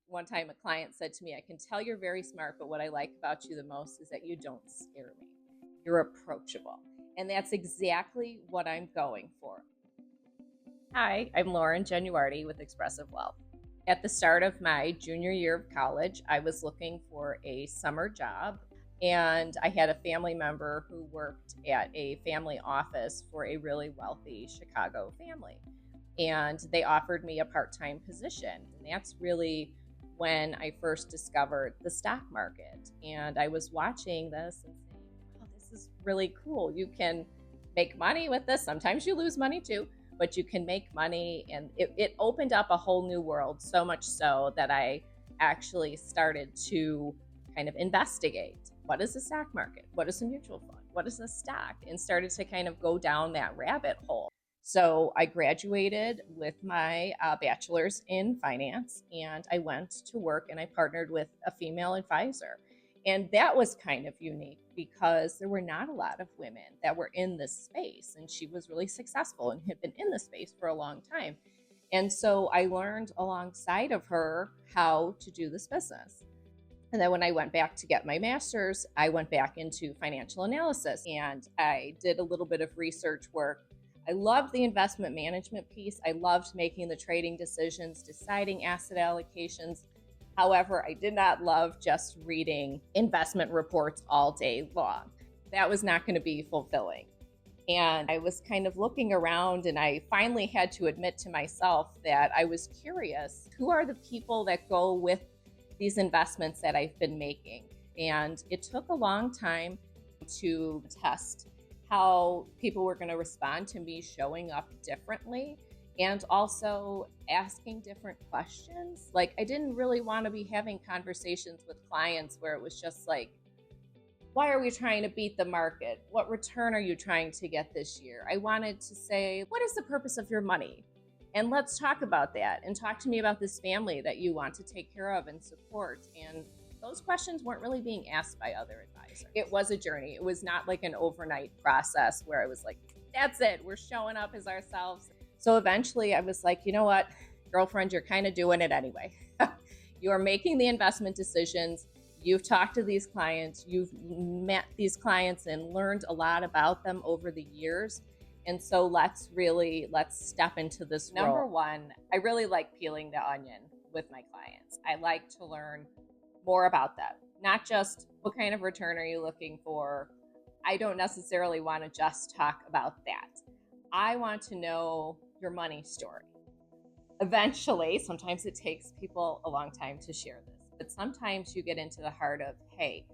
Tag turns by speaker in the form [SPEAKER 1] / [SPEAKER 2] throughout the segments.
[SPEAKER 1] one time a client said to me, I can tell you're very smart, but what I like about you the most is that you don't scare me. You're approachable. And that's exactly what I'm going for. Hi, I'm Lauren Genuardi with Expressive Wealth. At the start of my junior year of college, I was looking for a summer job, and I had a family member who worked at a family office for a really wealthy Chicago family. And they offered me a part-time position. And that's really when I first discovered the stock market. And I was watching this and saying, wow, this is really cool. You can make money with this. Sometimes you lose money too, but you can make money. And it opened up a whole new world, so much so that I actually started to kind of investigate. What is the stock market? What is a mutual fund? What is a stock? And started to kind of go down that rabbit hole. So I graduated with my bachelor's in finance, and I went to work and I partnered with a female advisor. And that was kind of unique because there were not a lot of women that were in this space. And she was really successful and had been in the space for a long time. And so I learned alongside of her how to do this business. And then when I went back to get my master's, I went back into financial analysis and I did a little bit of research work. I loved the investment management piece. I loved making the trading decisions, deciding asset allocations. However, I did not love just reading investment reports all day long. That was not going to be fulfilling. And I was kind of looking around and I finally had to admit to myself that I was curious, who are the people that go with these investments that I've been making? And it took a long time to test how people were going to respond to me showing up differently and also asking different questions. Like, I didn't really want to be having conversations with clients where it was just like, why are we trying to beat the market? What return are you trying to get this year? I wanted to say, what is the purpose of your money? And let's talk about that and talk to me about this family that you want to take care of and support. And those questions weren't really being asked by other advisors. It was a journey. It was not like an overnight process where I was like, that's it, we're showing up as ourselves. So eventually I was like, you know what, girlfriend, you're kind of doing it anyway. You are making the investment decisions. You've talked to these clients. You've met these clients and learned a lot about them over the years. And so let's step into this role. Number one, I really like peeling the onion with my clients. I like to learn more about them, not just what kind of return are you looking for. I don't necessarily want to just talk about that. I want to know your money story. Eventually, sometimes it takes people a long time to share this, but sometimes you get into the heart of, hey,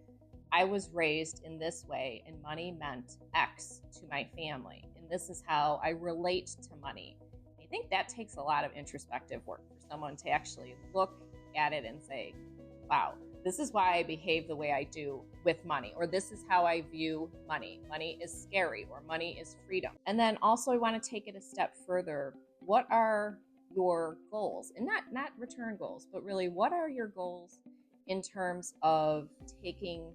[SPEAKER 1] I was raised in this way and money meant X to my family. And this is how I relate to money. I think that takes a lot of introspective work for someone to actually look at it and say, wow, this is why I behave the way I do with money, or this is how I view money. Money is scary, or money is freedom. And then also I want to take it a step further. What are your goals? And not return goals, but really what are your goals in terms of taking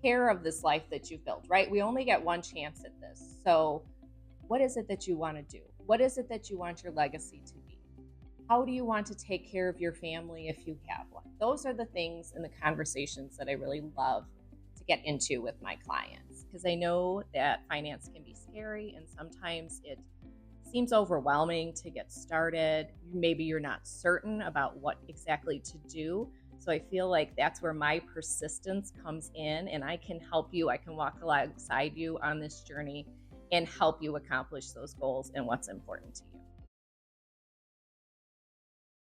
[SPEAKER 1] care of this life that you've built, right? We only get one chance at this. So what is it that you want to do? What is it that you want your legacy to be? How do you want to take care of your family if you have one? Those are the things and the conversations that I really love to get into with my clients, because I know that finance can be scary and sometimes it seems overwhelming to get started. Maybe you're not certain about what exactly to do. So I feel like that's where my persistence comes in, and I can help you. I can walk alongside you on this journey and help you accomplish those goals and what's important to you.